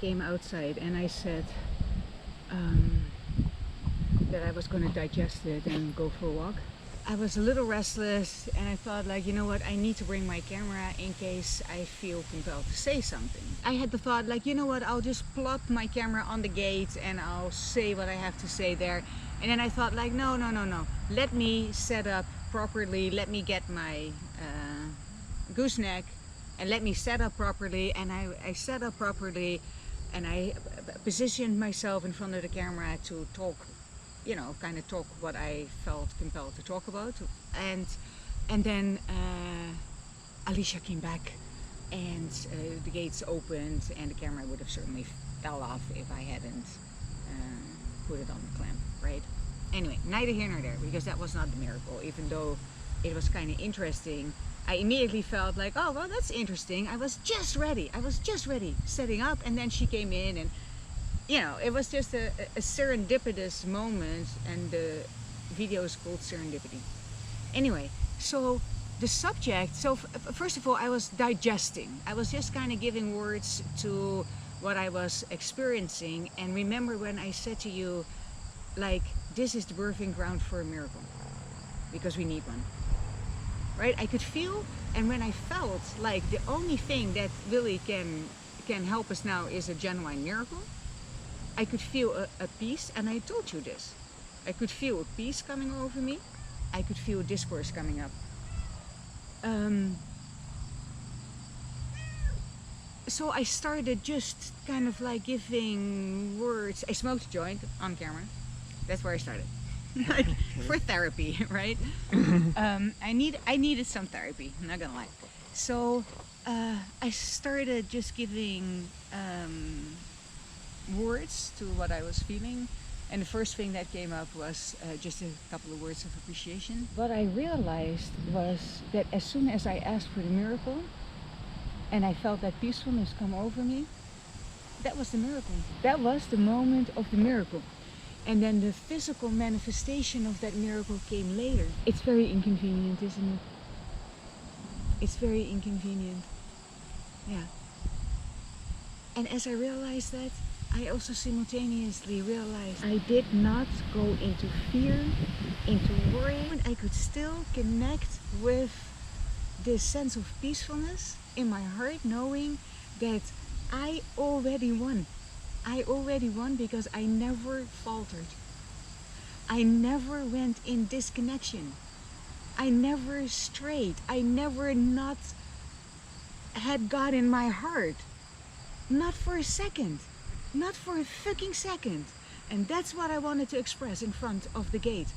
came outside and I said that I was going to digest it and go for a walk. I was a little restless and I thought, like, you know what, I need to bring my camera in case I feel compelled to say something. I had the thought, like, you know what, I'll just plop my camera on the gate and I'll say what I have to say there. And then I thought, like, no, let me set up properly, let me get my gooseneck and let me set up properly. And I set up properly and I positioned myself in front of the camera to talk, you know, kind of talk what I felt compelled to talk about. And then Alicia came back and the gates opened and the camera would have certainly fell off if I hadn't put it on the clamp, right? Anyway, neither here nor there, because that was not the miracle. Even though it was kind of interesting, I immediately felt like, oh, well, that's interesting. I was just ready setting up, and then she came in and, you know, it was just a serendipitous moment, and the video is called Serendipity. Anyway, so the subject, so first of all, I was digesting. I was just kind of giving words to what I was experiencing. And remember when I said to you, like, this is the birthing ground for a miracle, because we need one, right? I could feel, and when I felt like the only thing that really can help us now is a genuine miracle, I could feel a peace, and I told you this. I could feel a peace coming over me. I could feel a discourse coming up. So I started just kind of like giving words. I smoked a joint on camera. That's where I started. Like, for therapy, right? I needed some therapy, I'm not gonna lie. So I started just giving words to what I was feeling, and the first thing that came up was just a couple of words of appreciation. What I realized was that as soon as I asked for the miracle and I felt that peacefulness come over me, that was the miracle. That was the moment of the miracle. And then the physical manifestation of that miracle came later. It's very inconvenient, isn't it? It's very inconvenient. Yeah. And as I realized that, I also simultaneously realized I did not go into fear, into worry. I could still connect with this sense of peacefulness in my heart, knowing that I already won. I already won because I never faltered. I never went in disconnection. I never strayed. I never not had God in my heart. Not for a second. Not for a fucking second. And that's what I wanted to express in front of the gate.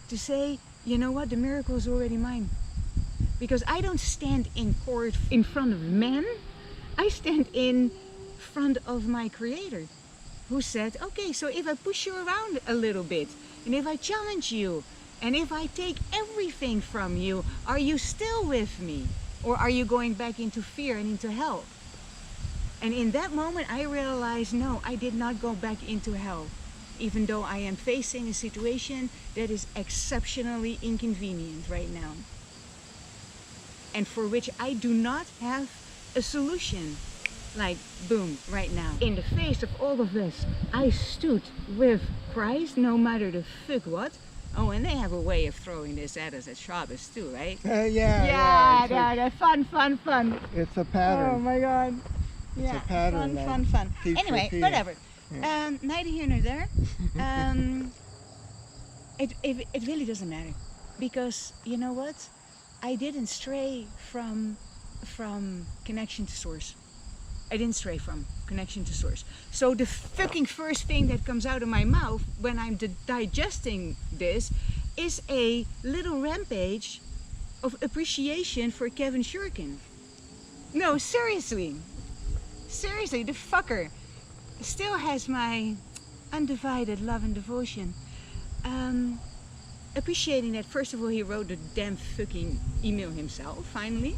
To say, you know what, the miracle is already mine. Because I don't stand in court in front of men. I stand in front of my Creator, who said, okay, so if I push you around a little bit, and if I challenge you, and if I take everything from you, are you still with me? Or are you going back into fear and into hell? And in that moment, I realized, no, I did not go back into hell, even though I am facing a situation that is exceptionally inconvenient right now, and for which I do not have a solution. Like, boom, right now. In the face of all of this, I stood with Christ, no matter the fuck what. Oh, and they have a way of throwing this at us at Shabbos too, right? Yeah. Fun. It's a pattern. Oh my God. It's a pattern. Fun. Keeps Anyway, repeating. whatever. Yeah. Neither here nor there. It really doesn't matter, because you know what? I didn't stray from connection to source. I didn't stray from connection to source. So the fucking first thing that comes out of my mouth when I'm digesting this is a little rampage of appreciation for Kevin Shurkin. No, seriously. Seriously, the fucker still has my undivided love and devotion. Appreciating that, first of all, he wrote the damn fucking email himself, finally.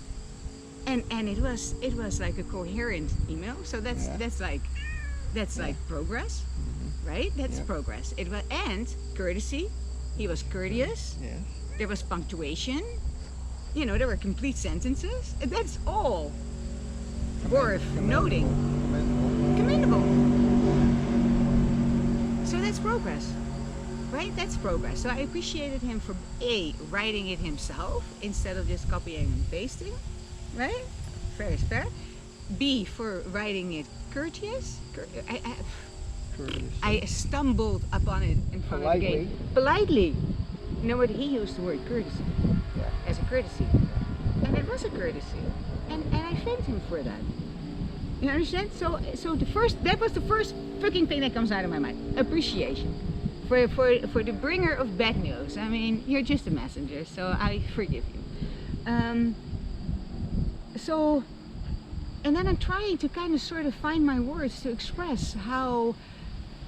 And it was like a coherent email, so that's like progress, right? That's progress. It was, and courtesy. He was courteous. Yes. There was punctuation. You know, there were complete sentences. That's all worth noting. Commendable. understandable. So that's progress, right? That's progress. So I appreciated him for A, writing it himself instead of just copying and pasting, right? Fair is fair. B, for writing it courteous. I stumbled upon it in front of the gate. Politely. You know what? He used the word courtesy. Yeah. As a courtesy. And it was a courtesy. And I thanked him for that. You understand? So that was the first freaking thing that comes out of my mind. Appreciation. For the bringer of bad news. I mean, you're just a messenger, so I forgive you. And then I'm trying to kind of sort of find my words to express how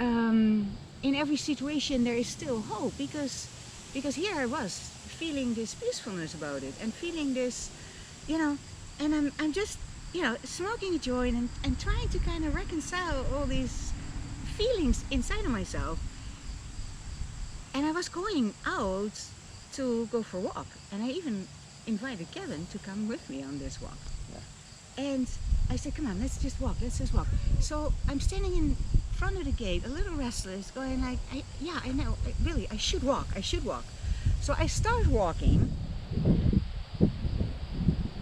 in every situation there is still hope, because here I was feeling this peacefulness about it and feeling this, you know, and I'm just, you know, smoking a joint and trying to kind of reconcile all these feelings inside of myself. And I was going out to go for a walk, and I even invited Kevin to come with me on this walk. Yeah. And I said, come on, let's just walk. So I'm standing in front of the gate, a little restless, going like, I know, really, I should walk. So I start walking.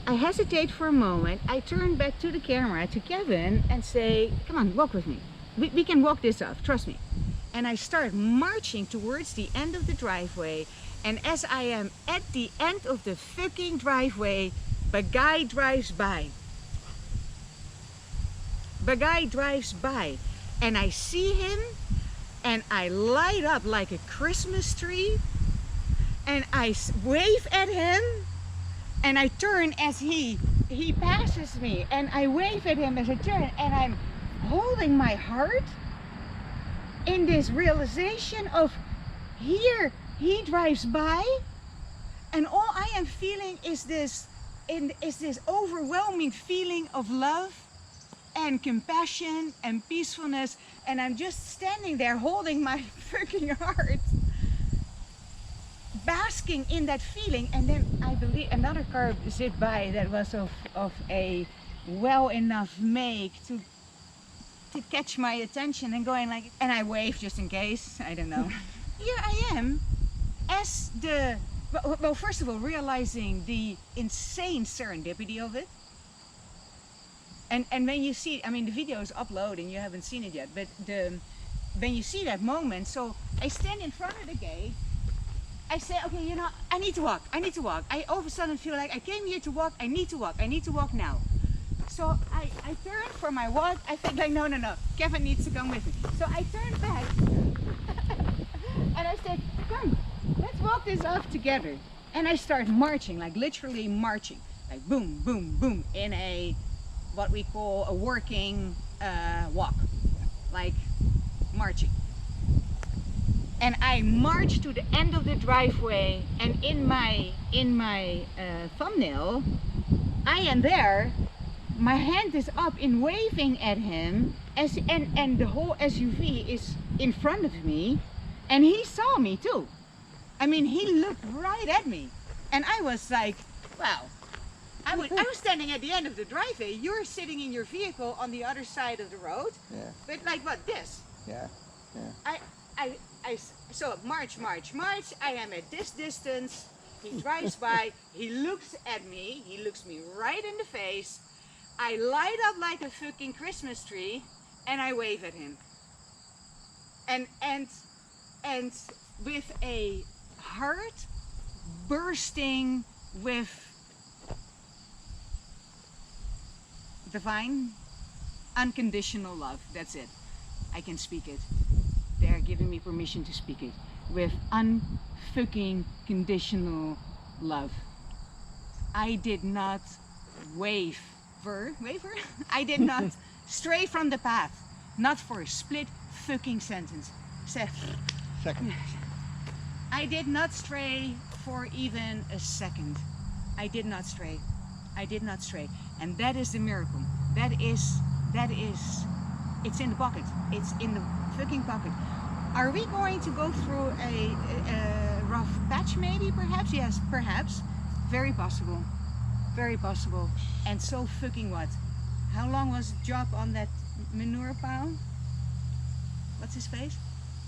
I hesitate for a moment. I turn back to the camera, to Kevin, and say, come on, walk with me. We can walk this off, trust me. And I start marching towards the end of the driveway. And as I am at the end of the fucking driveway, the guy drives by. And I see him, and I light up like a Christmas tree, and I wave at him, and I turn as he passes me, and I wave at him as I turn, and I'm holding my heart in this realization of here he drives by, and all I am feeling is this overwhelming feeling of love and compassion and peacefulness, and I'm just standing there holding my freaking heart, basking in that feeling. And then I believe another car zipped by that was of a well enough make to catch my attention, and going like, and I waved just in case, I don't know. Here I am as well, first of all, realizing the insane serendipity of it. And when you see, I mean, the video is uploading, you haven't seen it yet, but when you see that moment, so I stand in front of the gate, I say, okay, you know, I need to walk. I all of a sudden feel like I came here to walk, I need to walk now. So I turn for my walk, I think like, no, Kevin needs to come with me. So I turn back, and I said, come, let's walk this off together. And I start marching, like literally marching, like boom, boom, boom, in a, what we call a working walk, like marching. And I march to the end of the driveway, and in my thumbnail, I am there. My hand is up in waving at him, and the whole SUV is in front of me, and he saw me too. I mean, he looked right at me, and I was like, wow. I was standing at the end of the driveway. You're sitting in your vehicle on the other side of the road. Yeah. But like what, this? Yeah. So march. I am at this distance. He drives by. He looks at me. He looks me right in the face. I light up like a fucking Christmas tree, and I wave at him. And with a heart bursting with divine, unconditional love. That's it. I can speak it. They're giving me permission to speak it. With unfucking conditional love. I did not waver? I did not stray from the path. Not for a split fucking second. I did not stray for even a second. I did not stray. And that is the miracle. That is, it's in the pocket. It's in the fucking pocket. Are we going to go through a rough patch maybe, perhaps? Yes, perhaps. Very possible. And so fucking what? How long was the job on that manure pile. What's his face?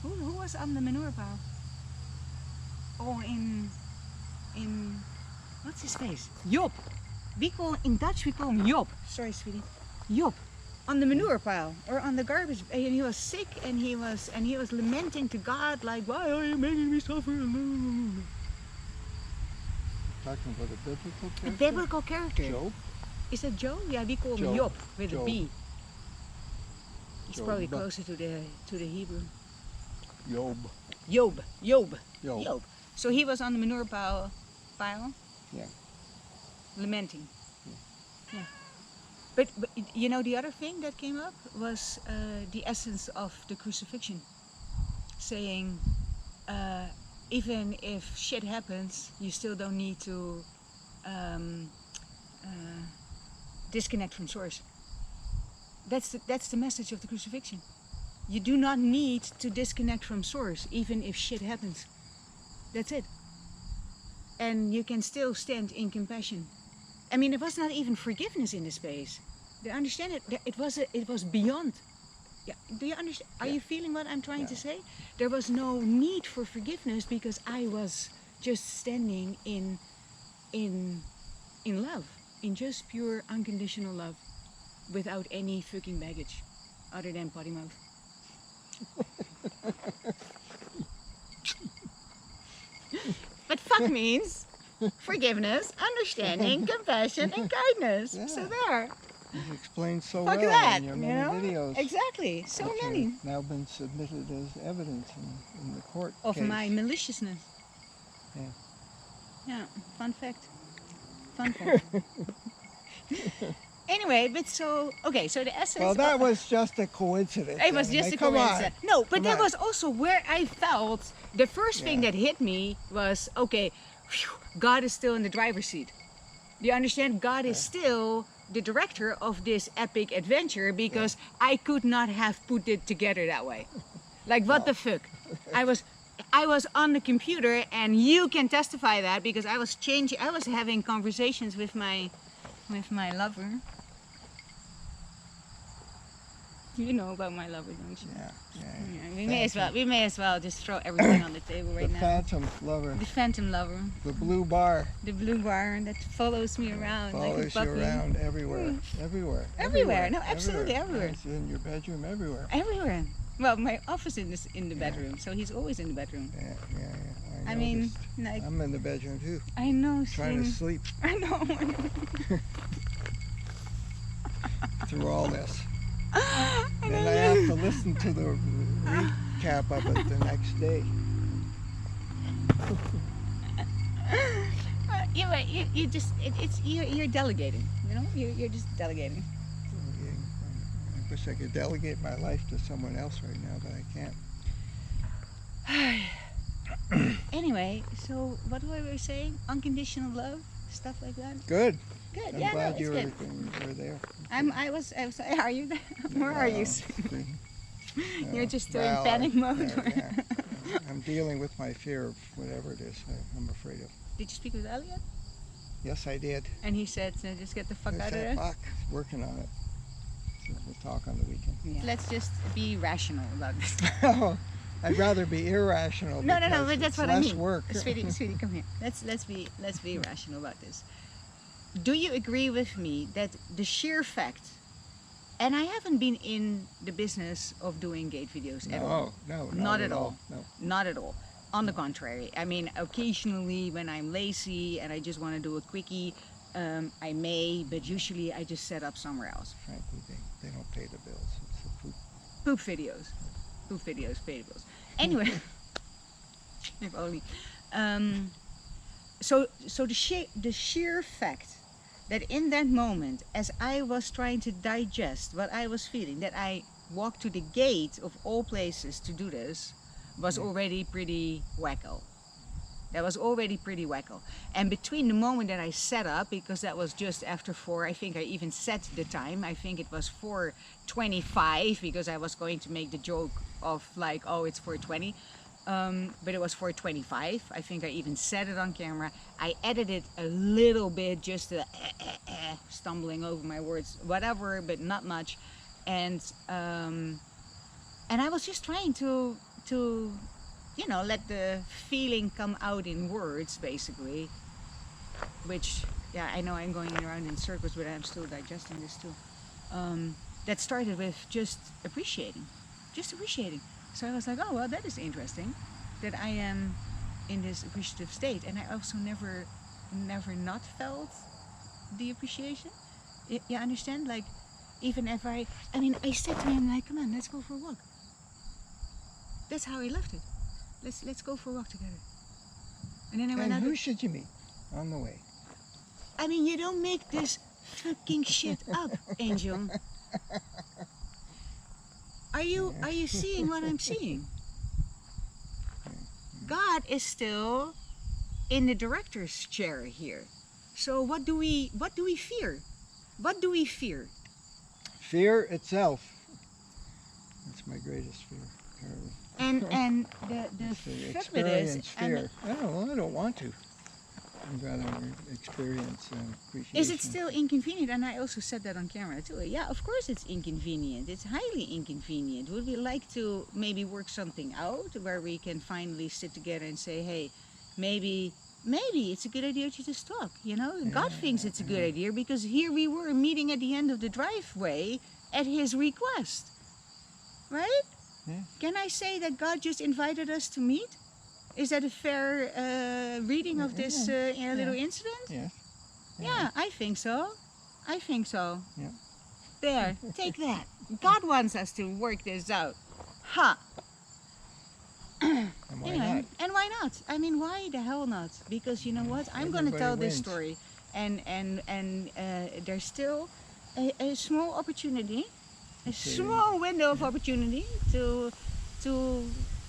Who was on the manure pile? Oh, in what's his face? Job. In Dutch we call him Job. Sorry, sweetie. Job. On the manure pile or on the garbage, and he was sick, and he was lamenting to God like, "Why are you making me suffer?" Talking about a biblical character. A biblical character. Job. Is that Job? Yeah, we call him Job. Job with Job. a B. It's Job. probably closer to the Hebrew. Job. Job. So he was on the manure pile. Yeah. Lamenting. Yeah. But you know, the other thing that came up was the essence of the crucifixion, saying even if shit happens, you still don't need to disconnect from source. That's the message of the crucifixion. You do not need to disconnect from source, even if shit happens. That's it. And you can still stand in compassion. I mean, it was not even forgiveness in the space. Do you understand it? It was beyond. Yeah. Do you understand? Are you feeling what I'm trying to say? There was no need for forgiveness because I was just standing in love, in just pure unconditional love, without any fucking baggage, other than potty mouth. But fuck means forgiveness, understanding, compassion, and kindness. Yeah. So there. You've explained so Fuck well that, in your you many know? videos. Exactly. So which many. have now been submitted as evidence in the court Of case. my maliciousness. Yeah. Yeah, fun fact. Fun fact. Anyway, but so the essence. Well, that was just a coincidence. It was Anyway. just a Come on. coincidence. No, but Come that on. was also where I felt the first thing that hit me was, okay, phew, God is still in the driver's seat. Do you understand? God is still the director of this epic adventure because I could not have put it together that way. Like, what the fuck? I was on the computer, and you can testify that because I was having conversations with my lover. You know about my lover, don't you? Yeah. Yeah, we may as well just throw everything on the table right The now. phantom lover. The phantom lover, The blue bar the blue bar that follows me around like a follows you puppy. around everywhere. Everywhere. No, absolutely everywhere. It's in your bedroom, everywhere. Everywhere. Well, my office is in the bedroom, so he's always in the bedroom. Yeah. I mean, noticed. like, I'm in the bedroom too, I know. trying to Slim. sleep I know. through all this. And And I have to listen to the recap of it the next day. You're delegating. You know, you're just delegating. I wish I could delegate my life to someone else right now, but I can't. Anyway, so what were we saying? Unconditional love, stuff like that. Good. Good. I'm Yeah, glad no, you it's were, good. you were there. I was. Are you there? Where are you? You're just in Well, panic mode. yeah. I'm dealing with my fear of whatever it is I'm afraid of. Did you speak with Elliot? Yes, I did. And he said, just get the fuck I out of said, there. fuck, working on it. So we'll talk on the weekend. Yeah. Let's just be rational about this. I'd rather be irrational. No, because but that's it's what I less mean. work. Sweetie, come here. Let's be rational about this. Do you agree with me that the sheer fact, and I haven't been in the business of doing gate videos at all. No, Not at all. No. Not at all. On the contrary. I mean, occasionally when I'm lazy and I just want to do a quickie, I may, but usually I just set up somewhere else. Frankly, they don't pay the bills. It's a poop. Poop videos. Poop videos, pay the bills. Anyway, if only. So the sheer fact that in that moment, as I was trying to digest what I was feeling, that I walked to the gate of all places to do this, was already pretty wacko. That was already pretty wacko. And between the moment that I set up, because that was just after 4, I think I even set the time. I think it was 4:25 because I was going to make the joke of like, oh, it's 4:20. But it was 4:25. I think I even said it on camera. I edited a little bit, just stumbling over my words, whatever, but not much. and I was just trying to you know, let the feeling come out in words, basically. Which, yeah, I know I'm going around in circles, but I'm still digesting this too. That started with just appreciating. So I was like, oh, well, that is interesting that I am in this appreciative state. And I also never not felt the appreciation. You understand? Like, even if I mean, I said to him, like, come on, let's go for a walk. That's how I left it. Let's go for a walk together. And then I went And out. who should you meet on the way? I mean, you don't make this fucking shit up, Angel. Are you seeing what I'm seeing? God is still in the director's chair here. So what do we fear? What do we fear? Fear itself. That's my greatest fear, Carly. And the It's the fact with this, experience fear. I don't want to. I'd rather experience appreciation. is it still inconvenient? And I also said that on camera too. Yeah, of course it's inconvenient. It's highly inconvenient. Would we like to maybe work something out where we can finally sit together and say, hey, maybe it's a good idea to just talk, you know? God thinks it's a good idea because here we were meeting at the end of the driveway at his request, right? Yeah. Can I say that God just invited us to meet? Is that a fair reading of this little incident? Yes. Yeah, I think so. Yeah. There, take that. God wants us to work this out. Ha! And why not? And why not? I mean, why the hell not? Because you know what? I'm going to tell this wins. story, and there's still a small opportunity, a small window of opportunity to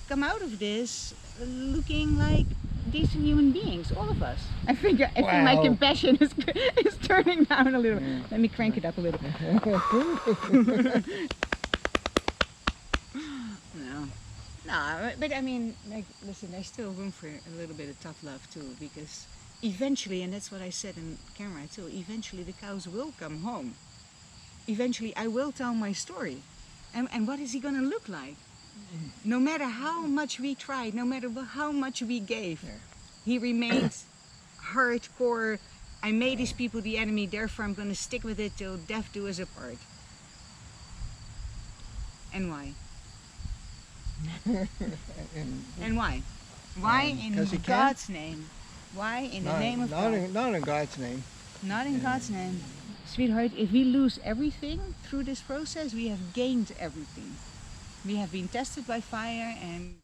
come out of this looking like decent human beings, all of us. I think my Wow. compassion is turning down a little. Let me crank it up a little. No, but I mean, like, listen, there's still room for a little bit of tough love too, because eventually, and that's what I said in camera too, eventually the cows will come home. Eventually I will tell my story. And what is he going to look like? No matter how much we tried, no matter how much we gave, he remains hardcore. I made these people the enemy, therefore I'm going to stick with it till death do us apart. And why? And why? Why in 'cause he can. God's name? Why in the name of God? Not in God's name. Not in God's name. Sweetheart, if we lose everything through this process, we have gained everything. We have been tested by fire and